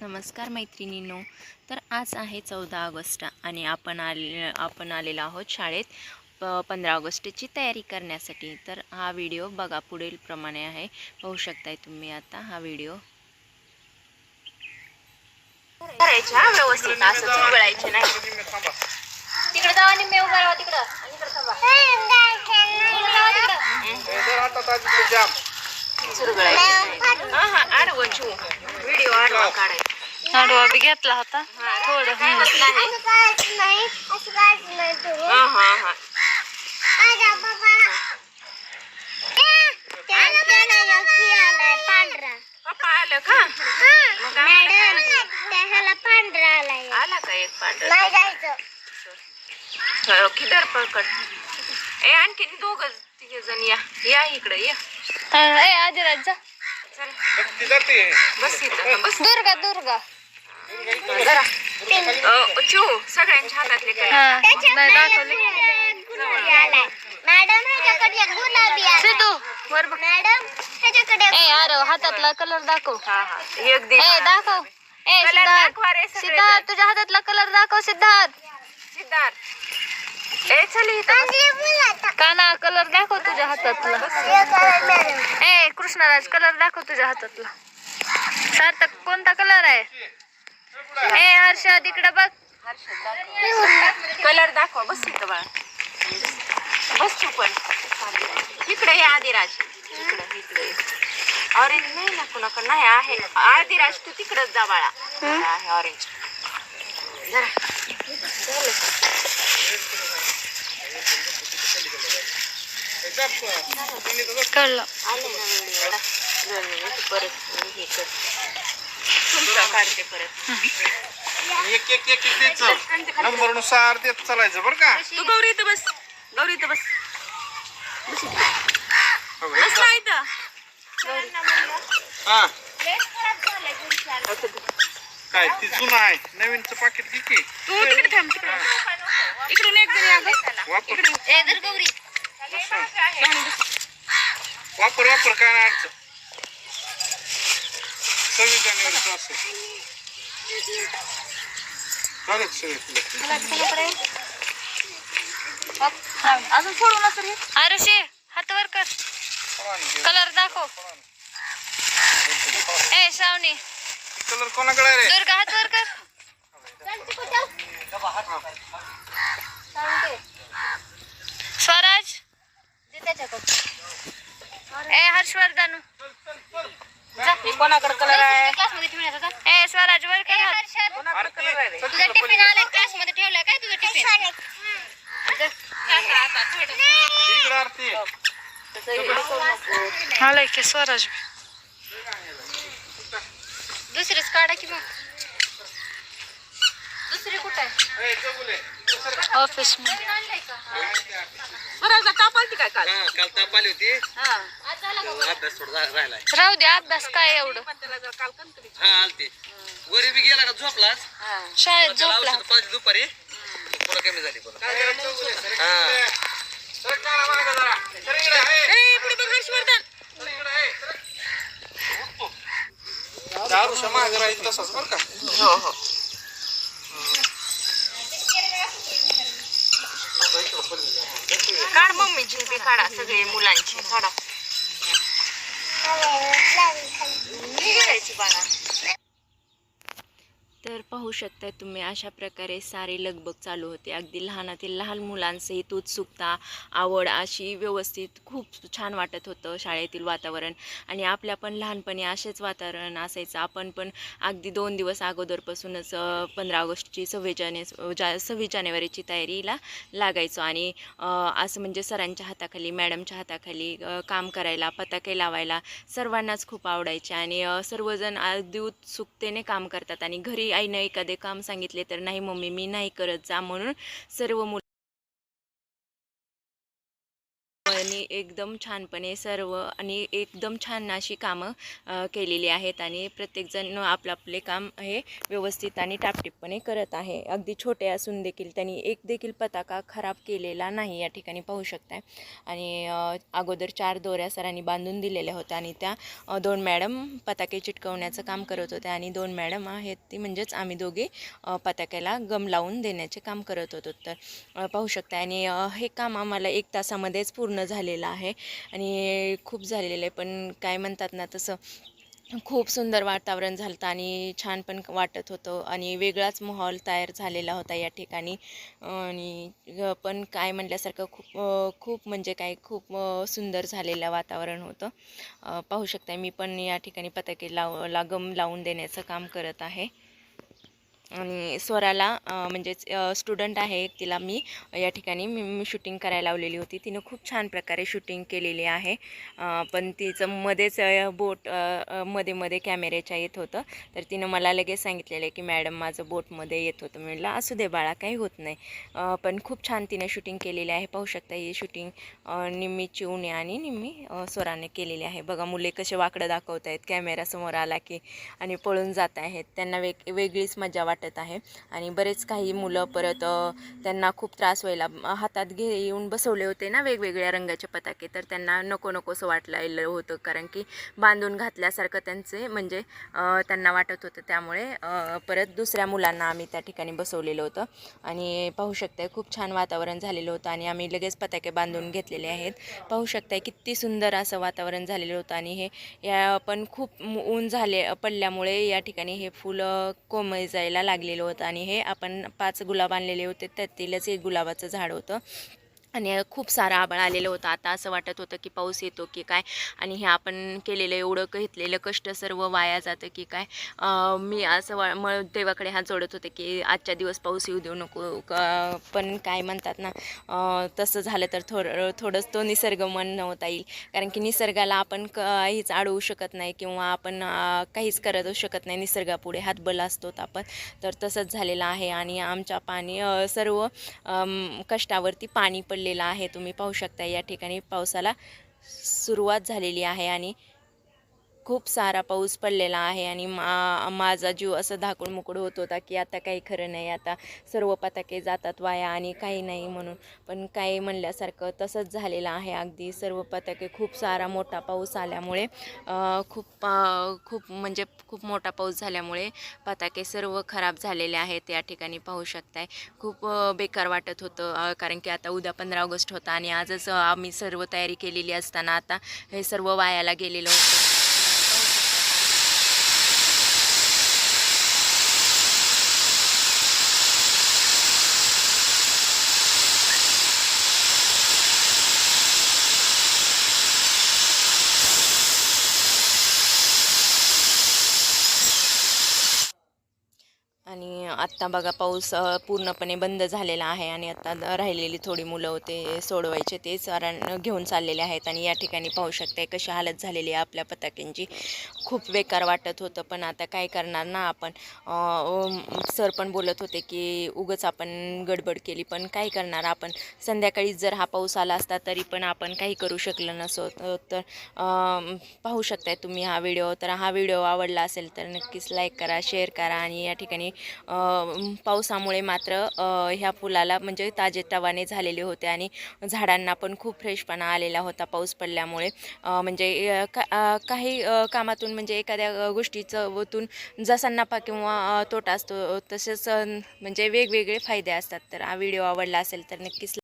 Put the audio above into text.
नमस्कार मैत्रिणींनो. तर आज आहे 14 ऑगस्ट आणि आपण आलेलो आहोत शाळेत 15 ऑगस्टची तयारी करण्यासाठी. तर हा व्हिडिओ बघा पुढील प्रमाणे आहे, पाहू शकताय तुम्ही आता हा व्हिडिओ. करायच्या व्यवस्थित असं चुरगळायचे नाही. तिकडे जावा आणि मेव करावा तिकडं आणि इकडे थांबा. आडवं चू व्हिडिओ आडवा काढायचा. आडवा बी घेतला होता थोडं. पप्पा आलं का? आला का एक पांढरा? खिदर पकड. आणखीन दोघं तिघे जण या इकडे या. आधी राजा बस इथं बस. दुर्गा दुर्गा जरा चू सगळ्यांच्या हातातले काय नाही दाखवले. सिद्धू वर बघ. अरे हातातला कलर दाखव. एक दे दाखव. सिद्धार्थ तुझ्या हातातला कलर दाखव. सिद्धार्थ चल इथं काना कलर दाखव तुझ्या हातातला. कृष्णराज कलर दाखव तुझ्या हातातला. सार्थक कोणता कलर आहे? हर्षद तिकडे बघ. कलर दाखवा. बस इथं बाळा बस तू पण इकडे ये आदिराज. इकडे ऑरेंज नाही ना कुणाकडे नाही आहे. आदिराज तू तिकडच जा बाळा. आहे ऑरेंज. जरा कळलं. आले ना व्हिडिओला 2 मिनिट परत हे कर. तुमचा काढते परत. एक द्यायचं नंबर नुसार देत चालायचं बरं का. तू गौरी इथं बस. गौरी इथं बस. बस ना इथं. हा काय ती जुनं आहे, नवीनचं पाकिट घे की. तू तिकडे थांब. इकडून एक जण या गं. वापर गौरी वापर काय नाही अडचण. 26 जानेवारीचं असं चालेल सगळे. अजून सोडू ना सर. आरुषी हात वर कर. कलर दाखव. श्रावणी कलर कोणाकडे आहे रे? दुर्गा हात वर कर. स्वराज हर्षवर्धन कोणाकडे कलर आहे? स्वराज वर कर हात. कोणाकडे कलर आहे? तुझा टिफिन आलाय क्लास मध्ये ठेवलाय काय? तुझा टिफिन इकडे आरती आलाय की स्वराज. दुसरीच काढा की मग. दुसरी कुठे आहे? ऑफिस मध्ये. स्वराजला ताप आलती काय काल? काल ताप आली होती. अभ्यास थोडा राहिलाय. राहू दे अभ्यास काय एवढं. काल कंटली. हा आलती. वरी बी गेला का झोपलाच. शाळेत झोपला. पाच दुपारी पुढे कमी झाली. दारू मागे राहील तसंच बरं का. हो काढ मम्मी झिंपी काढा. सगळे मुलांची काढा. बाळा तर पाहू शकताय तुम्ही अशा प्रकारे सारी लगबग चालू होते. अगदी लहानातील लहान मुलांसहित उत्सुकता, आवड अशी व्यवस्थित खूप छान वाटत होतं शाळेतील वातावरण. आणि आपल्या पण लहानपणी असेच वातावरण असायचं. आपण पण अगदी 2 दिवस अगोदरपासूनच 15 ऑगस्टची 26 जानेवारीची तयारीला लागायचो. आणि असं म्हणजे सरांच्या हाताखाली, मॅडमच्या हाताखाली काम करायला, पताके लावायला सर्वांनाच खूप आवडायचे. आणि सर्वजण अगदी उत्सुकतेने काम करतात. आणि घरी आईनं एखादे काम सांगितले तर नाही मम्मी मी नाही करत जा म्हणून सर्व मुलं आणि एकदम छानपणे सर्व आणि एकदम छान अशी कामं केलेली आहेत आणि प्रत्येकजण आपले काम हे व्यवस्थित आणि टापटीपपणे करत आहे. अगदी छोटे असून देखील त्यांनी एक देखील पताका खराब केलेला नाही या ठिकाणी पाहू शकताय. आणि अगोदर 4 दोऱ्या सरांनी बांधून दिलेल्या होत्या आणि त्या 2 मॅडम पताके चिटकवण्याचं काम करत होत्या आणि 2 मॅडम आहेत ती म्हणजेच आम्ही दोघे पताक्याला गम लावून देण्याचे काम करत होतो. तर पाहू शकता आणि हे काम आम्हाला 1 तासामध्येच पूर्ण झालेलं आहे आणि खूप झालेलं आहे. पण काय म्हणतात ना तसं खूप सुंदर वातावरण झालं होतं आणि छान पण वाटत होतं आणि वेगळाच माहोल तयार झालेला होता या ठिकाणी. आणि पण काय म्हटल्यासारखं खूप म्हणजे काय खूप सुंदर झालेलं वातावरण होतं. पाहू शकता मी पण या ठिकाणी पताके गम लावून देण्याचं काम करत आहे. आणि स्वराला म्हणजेच स्टुडंट आहे एक, तिला मी या ठिकाणी मी शूटिंग करायला लावलेली होती. तिनं खूप छान प्रकारे शूटिंग केलेली आहे. पण तिचं मध्येच बोट मध्ये कॅमेऱ्याच्या येत होतं. तर तिनं मला लगेच सांगितलेलं आहे की मॅडम माझं बोटमध्ये येत होतं. म्हटलं असू दे बाळा, काही होत नाही. पण खूप छान तिने शूटिंग केलेली आहे. पाहू शकता ही शूटिंग निम्मी चिवणे आणि निम्मी स्वराने केलेली आहे. बघा मुले कसे वाकडं दाखवत आहेत कॅमेरासमोर आला की आणि पळून जात आहेत. त्यांना वेगळीच मजा वाटत आहे. आणि बरेच काही मुलं परत त्यांना खूप त्रास व्हायला हातात घेऊन बसवले होते ना वेगवेगळ्या रंगाचे पताके, तर त्यांना नकोसं वाटलेलं होतं कारण की बांधून घातल्यासारखं त्यांचे म्हणजे त्यांना वाटत होतं. त्यामुळे परत दुसऱ्या मुलांना आम्ही त्या ठिकाणी बसवलेलं होतं. आणि पाहू शकताय खूप छान वातावरण झालेलं होतं आणि आम्ही लगेच पताके बांधून घेतलेले आहेत. पाहू शकताय किती सुंदर असं वातावरण झालेलं होतं. आणि हे या पण खूप ऊन पडल्यामुळे या ठिकाणी हे फुलं कोमेजायला लागलेलं होतं. आणि हे आपण 5 गुलाब आणलेले होते, त्यातीलच एक गुलाबाचं झाड होतं. आणि खूप सारं आभाळ आलेलं होतं. आता असं वाटत होतं की पाऊस येतो की काय. आणि हे आपण केलेलं एवढं घेतलेलं कष्ट सर्व वाया जातं की काय. मी असं देवाकडे हात जोडत होते की आजच्या दिवस पाऊस येऊ देऊ नको. पण काय म्हणतात ना तसं झालं तर थोडंच तो निसर्ग म्हणता येईल. कारण की निसर्गाला आपण काहीच अडवू शकत नाही किंवा आपण काहीच करत शकत नाही. निसर्गापुढे हातबल असतो आपण. तर तसंच झालेलं आहे. आणि आमच्या सर्व कष्टावरती पाणी पडलेलं आहे. तुम्ही पाहू शकता या ठिकाणी पावसाला सुरुवात झालेली आहे आणि खूप सारा पाऊस पडलेला आहे. आणि माझा जीव असं धाकूड मुकूड होत होता की आता काही खरं नाही, आता सर्व पताके जातात वाया आणि काही नाही म्हणून. पण काही म्हणल्यासारखं तसंच झालेलं आहे. अगदी सर्व पताके खूप सारा मोठा पाऊस आल्यामुळे खूप म्हणजे खूप मोठा पाऊस झाल्यामुळे पताके सर्व खराब झालेले आहेत. या ठिकाणी पाहू शकताय खूप बेकार वाटत होतं. कारण की आता उद्या 15 ऑगस्ट होता आणि आजच आम्ही सर्व तयारी केलेली असताना आता हे सर्व वायाला गेलेलं होतं. आणि आत्ता बघा पाऊस पूर्णपणे बंद झालेला आहे. आणि आता राहिलेली थोडी मुलं होते सोडवायचे ते सरांना घेऊन चाललेले आहेत. आणि या ठिकाणी पाहू शकताय कशी हालत झालेली आहे आपल्या पताक्यांची. खूप बेकार वाटत होतं. पण आता काय करणार ना आपण. सर पण बोलत होते की उगच आपण गडबड केली, पण काय करणार आपण. संध्याकाळी जर हा पाऊस आला असता तरी पण आपण काही करू शकलो नसतो. तर पाहू शकताय तुम्ही हा व्हिडिओ. तर हा व्हिडिओ आवडला असेल तर नक्कीच लाईक करा, शेअर करा. आणि या ठिकाणी पावसामुळे मात्र ह्या फुलाला म्हणजे ताजेतवाने झालेले होते आणि झाडांना पण खूप फ्रेशपणा आलेला होता पाऊस पडल्यामुळे. म्हणजे काही कामातून म्हणजे एखाद्या गोष्टीचं वतून जसा नफा किंवा तोटा असतो तसेच म्हणजे वेगवेगळे फायदे असतात. तर हा व्हिडिओ आवडला असेल तर नक्कीच